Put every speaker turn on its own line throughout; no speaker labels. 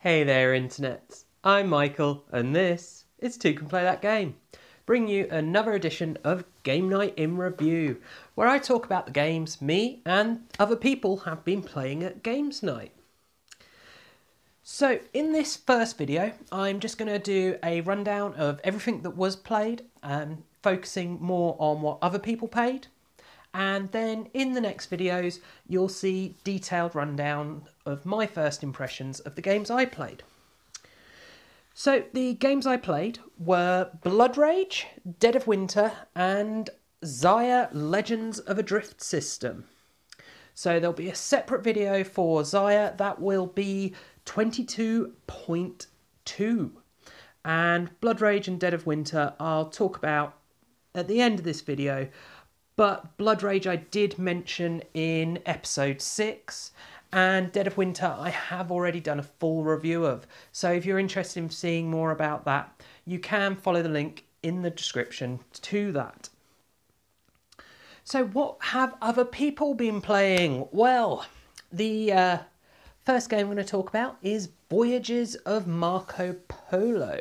Hey there, internets. I'm Michael, and this is Toucan Play That Game, bringing you another edition of Game Night in Review, where I talk about the games me and other people have been playing at Games Night. So in this first video, I'm just going to do a rundown of everything that was played, focusing more on what other people played. And then in the next videos, you'll see detailed rundown of my first impressions of the games I played. So the games I played were Blood Rage, Dead of Winter, and Xia Legends of a Drift System. So there'll be a separate video for Xia that will be 22.2. And Blood Rage and Dead of Winter I'll talk about at the end of this video. But Blood Rage I did mention in episode 6, and Dead of Winter I have already done a full review of. So if you're interested in seeing more about that, you can follow the link in the description to that. So what have other people been playing? Well, the first game I'm going to talk about is Voyages of Marco Polo.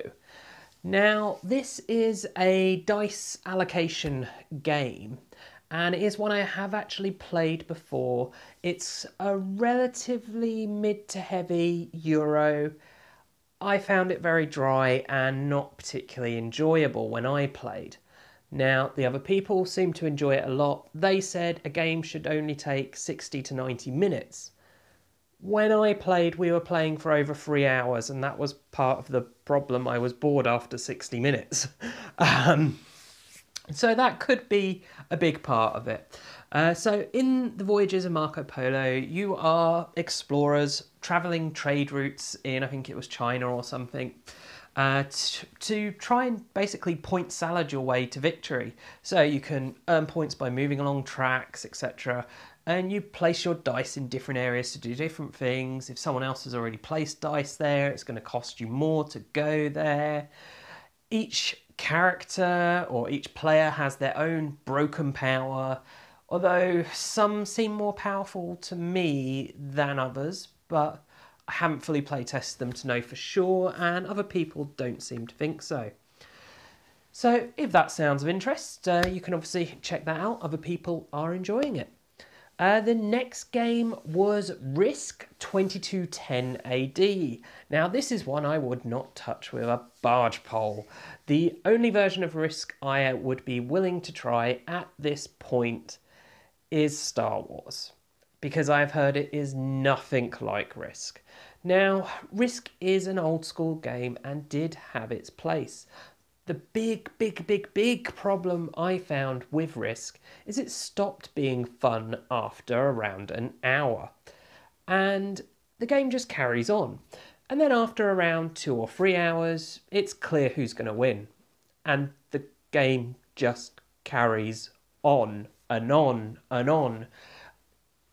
Now, this is a dice allocation game, and it is one I have actually played before. It's a relatively mid to heavy Euro. I found it very dry and not particularly enjoyable when I played. Now, the other people seem to enjoy it a lot. They said a game should only take 60 to 90 minutes. When I played, we were playing for over 3 hours, and that was part of the problem. I was bored after 60 minutes. So that could be a big part of it. So in the Voyages of Marco Polo, you are explorers travelling trade routes in, I think it was China or something, to try and basically point salad your way to victory. So you can earn points by moving along tracks, etc. And you place your dice in different areas to do different things. If someone else has already placed dice there, it's going to cost you more to go there. Each character or each player has their own broken power, although some seem more powerful to me than others, but I haven't fully play tested them to know for sure, and other people don't seem to think so. So if that sounds of interest, you can obviously check that out. Other people are enjoying it. The next game was Risk 2210 AD. Now this is one I would not touch with a barge pole. The only version of Risk I would be willing to try at this point is Star Wars, because I've heard it is nothing like Risk. Now, Risk is an old school game and did have its place. The big problem I found with Risk is it stopped being fun after around an hour. And the game just carries on. And then after around 2 or 3 hours, it's clear who's going to win. And the game just carries on and on and on.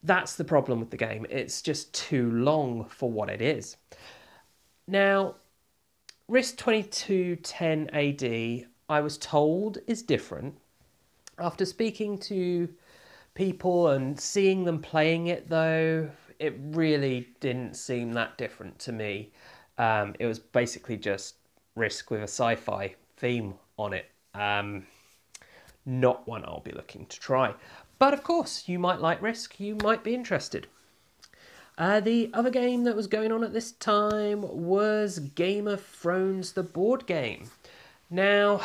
That's the problem with the game. It's just too long for what it is. Now, Risk 2210 AD, I was told, is different. After speaking to people and seeing them playing it, though, it really didn't seem that different to me. It was basically just Risk with a sci-fi theme on it. Not one I'll be looking to try. But of course, you might like Risk, you might be interested. The other game that was going on at this time was Game of Thrones, the board game. Now,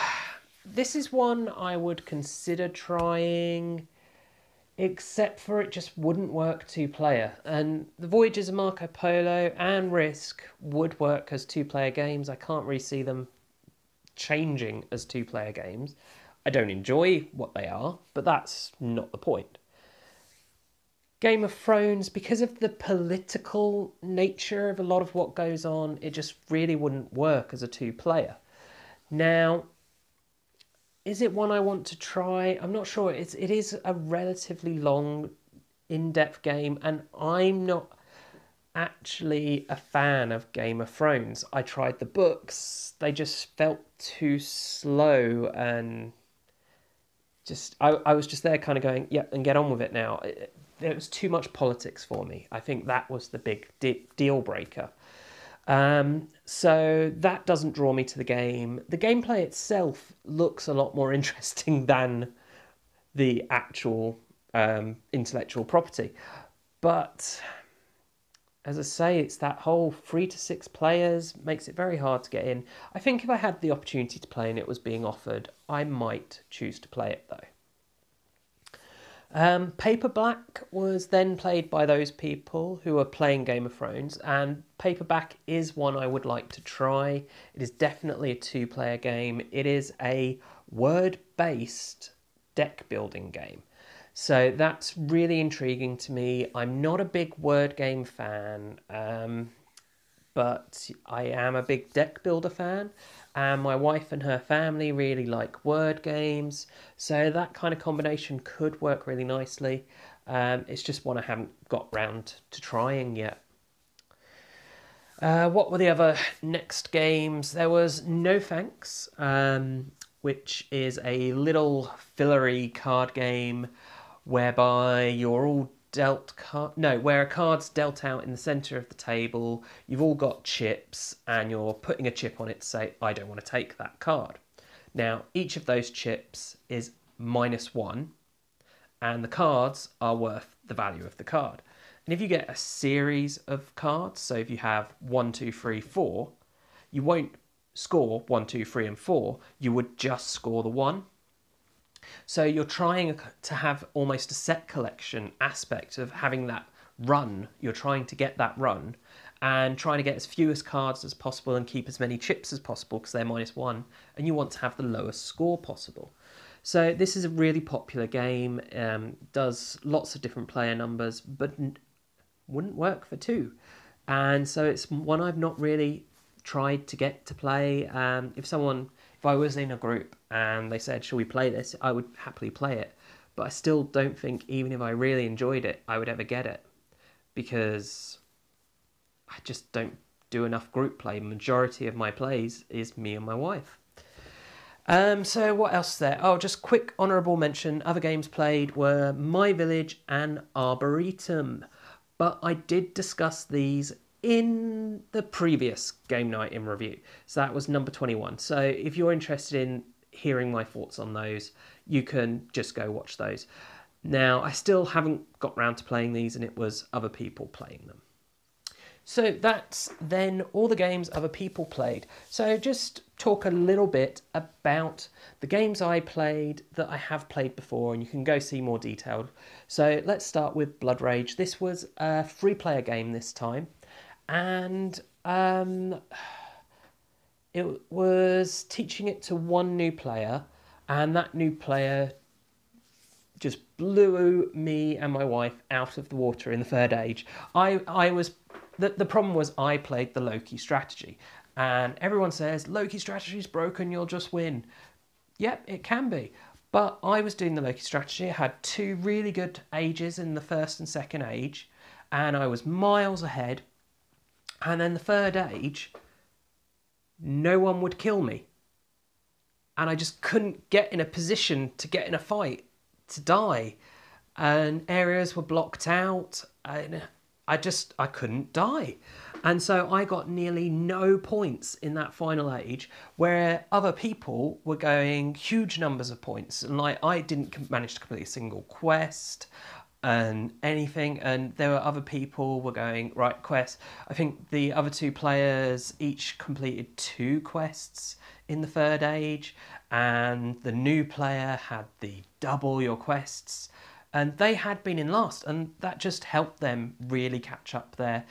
this is one I would consider trying, except for it just wouldn't work 2-player. And the Voyages of Marco Polo and Risk would work as 2-player games. I can't really see them changing as 2-player games. I don't enjoy what they are, but that's not the point. Game of Thrones, because of the political nature of a lot of what goes on, it just really wouldn't work as a 2-player. Now, is it one I want to try? I'm not sure. It is a relatively long, in-depth game, and I'm not actually a fan of Game of Thrones. I tried the books. They just felt too slow, and I was just there kind of going, yeah, and get on with it now. There was too much politics for me. I think that was the big deal breaker. So that doesn't draw me to the game. The gameplay itself looks a lot more interesting than the actual intellectual property. But as I say, it's that whole 3 to 6 players makes it very hard to get in. I think if I had the opportunity to play and it was being offered, I might choose to play it though. Paperback was then played by those people who are playing Game of Thrones, and Paperback is one I would like to try. It is definitely a 2-player game. It is a word-based deck building game. So that's really intriguing to me. I'm not a big word game fan, but I am a big deck builder fan, and my wife and her family really like word games, so that kind of combination could work really nicely. It's just one I haven't got round to trying yet. What were the other next games? There was No Thanks, which is a little fillery card game whereby you're all dealt where a card's dealt out in the centre of the table. You've all got chips, and you're putting a chip on it to say, I don't want to take that card. Now, each of those chips is -1, and the cards are worth the value of the card. And if you get a series of cards, so if you have 1, 2, 3, 4, you won't score 1, 2, 3, and 4. You would just score the 1. So you're trying to have almost a set collection aspect of having that run. You're trying to get that run and trying to get as few cards as possible and keep as many chips as possible because they're -1, and you want to have the lowest score possible. So this is a really popular game, does lots of different player numbers, but wouldn't work for 2. And so it's one I've not really tried to get to play. If I was in a group and they said, shall we play this, I would happily play it. But I still don't think, even if I really enjoyed it, I would ever get it. Because I just don't do enough group play. Majority of my plays is me and my wife. So what else there? Oh, just quick honourable mention. Other games played were My Village and Arboretum. But I did discuss these in the previous game night in review. So that was number 21. So if you're interested in hearing my thoughts on those, you can just go watch those. Now, I still haven't got round to playing these, and it was other people playing them. So that's then all the games other people played. So just talk a little bit about the games I played that I have played before, and you can go see more detailed. So let's start with Blood Rage. This was a 3-player game this time, and it was teaching it to one new player, and that new player just blew me and my wife out of the water in the 3rd age. The problem was I played the Loki strategy, and everyone says Loki strategy is broken, you'll just win. Yep, it can be, but I was doing the Loki strategy. I had 2 really good ages in the 1st and 2nd age, and I was miles ahead. And then the 3rd age, no one would kill me, and I just couldn't get in a position to get in a fight to die, and areas were blocked out, and I couldn't die. And so I got nearly no points in that final age, where other people were going huge numbers of points. And like, I didn't manage to complete a single quest and anything. And there were other people were going, right, quest. I think the other 2 players each completed 2 quests in the 3rd age. And the new player had the double your quests. And they had been in last, and that just helped them really catch up there.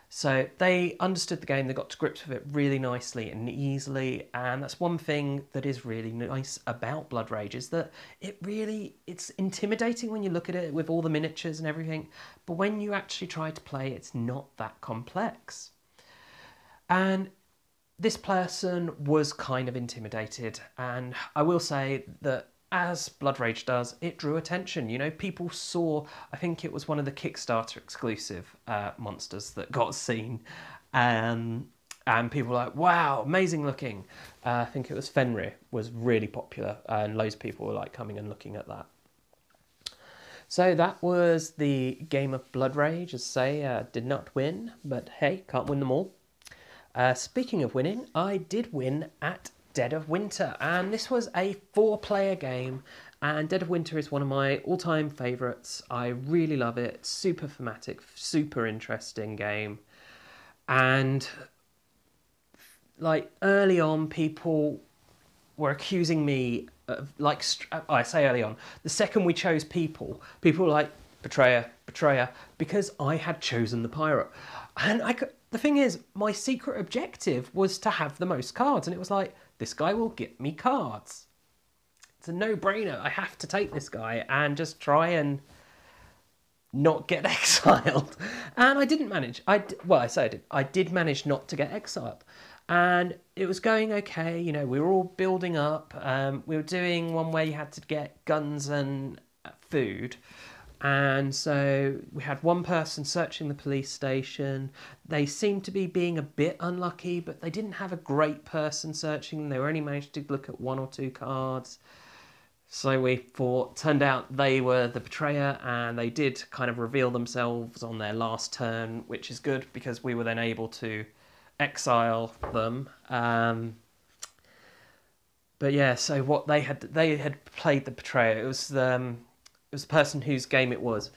So they understood the game, they got to grips with it really nicely and easily, and that's one thing that is really nice about Blood Rage, is that it's intimidating when you look at it with all the miniatures and everything, but when you actually try to play, it's not that complex. And this person was kind of intimidated, and I will say that as Blood Rage does, it drew attention. You know, people saw, I think it was one of the Kickstarter exclusive monsters that got seen. And people were like, wow, amazing looking. I think it was Fenrir was really popular, and loads of people were like coming and looking at that. So that was the game of Blood Rage. As I say, did not win, but hey, can't win them all. Speaking of winning, I did win at Dead of Winter, and this was a 4-player game, and Dead of Winter is one of my all-time favourites. I really love it. Super thematic, super interesting game. And like early on, people were accusing me of like, I say early on, the second we chose people were like, betrayer, betrayer, because I had chosen the pirate. And the thing is, my secret objective was to have the most cards, and it was like, this guy will get me cards. It's a no-brainer. I have to take this guy and just try and not get exiled. And I didn't manage. Well, I say I did. I did manage not to get exiled. And it was going okay. You know, we were all building up. We were doing one where you had to get guns and food. And so we had one person searching the police station. They seemed to be being a bit unlucky, but they didn't have a great person searching them. They were only managed to look at 1 or 2 cards. So we thought, turned out they were the betrayer, and they did kind of reveal themselves on their last turn, which is good because we were then able to exile them. But yeah, so what they had played the betrayer. It was the person whose game it was.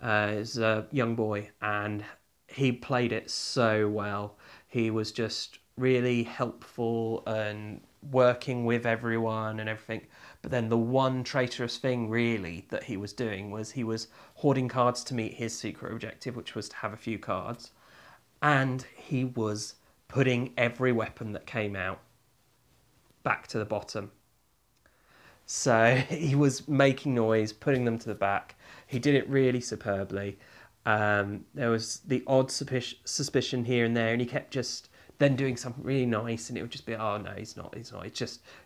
It was a young boy, and he played it so well. He was just really helpful and working with everyone and everything. But then the one traitorous thing really that he was doing was he was hoarding cards to meet his secret objective, which was to have a few cards. And he was putting every weapon that came out back to the bottom. So he was making noise, putting them to the back. He did it really superbly. There was the odd suspicion here and there, and he kept just then doing something really nice, and it would just be, oh no, he's not. He's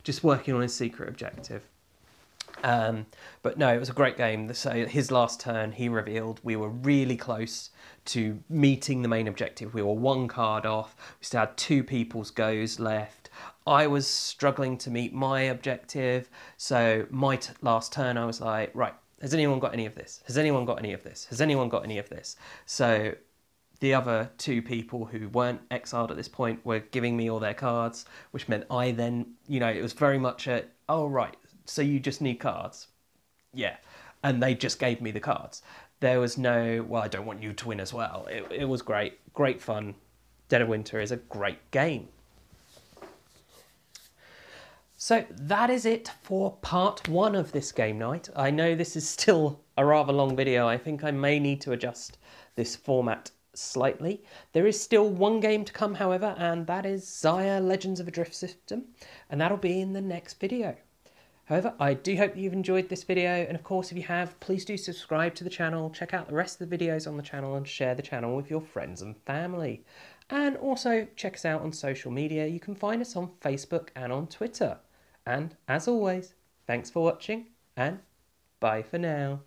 just working on his secret objective. But no, it was a great game. So his last turn, he revealed we were really close to meeting the main objective. We were 1 card off. We still had 2 people's goes left. I was struggling to meet my objective. So my last turn, I was like, right, has anyone got any of this? Has anyone got any of this? Has anyone got any of this? So the other 2 people who weren't exiled at this point were giving me all their cards, which meant I then, you know, it was very much a, oh, right, so you just need cards? Yeah. And they just gave me the cards. There was no, well, I don't want you to win as well. It was great. Great fun. Dead of Winter is a great game. So that is it for part 1 of this game night. I know this is still a rather long video. I think I may need to adjust this format slightly. There is still 1 game to come, however, and that is Xayah Legends of a Drift System, and that'll be in the next video. However, I do hope that you've enjoyed this video, and of course if you have, please do subscribe to the channel, check out the rest of the videos on the channel, and share the channel with your friends and family. And also check us out on social media. You can find us on Facebook and on Twitter. And as always, thanks for watching, and bye for now.